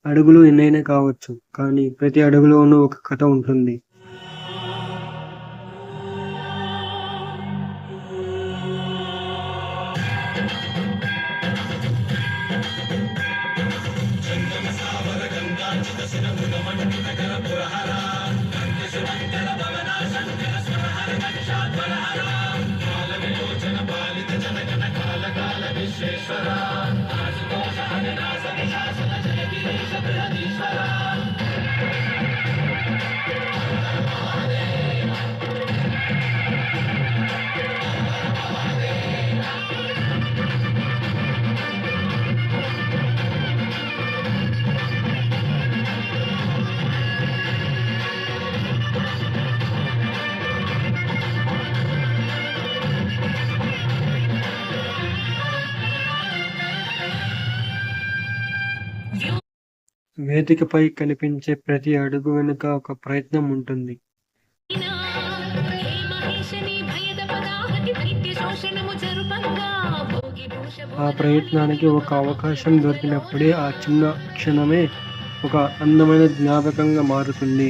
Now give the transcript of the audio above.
అడుగులు ఎన్నైనా కావచ్చు, కానీ ప్రతి అడుగులోనూ ఒక కథ ఉంటుంది. వేదికపై కనిపించే ప్రతి అడుగు వెనుక ఒక ప్రయత్నం ఉంటుంది. ఆ ప్రయత్నానికి ఒక అవకాశం దొరికినప్పుడే ఆ చిన్న క్షణమే ఒక అందమైన జ్ఞాపకంగా మారుతుంది.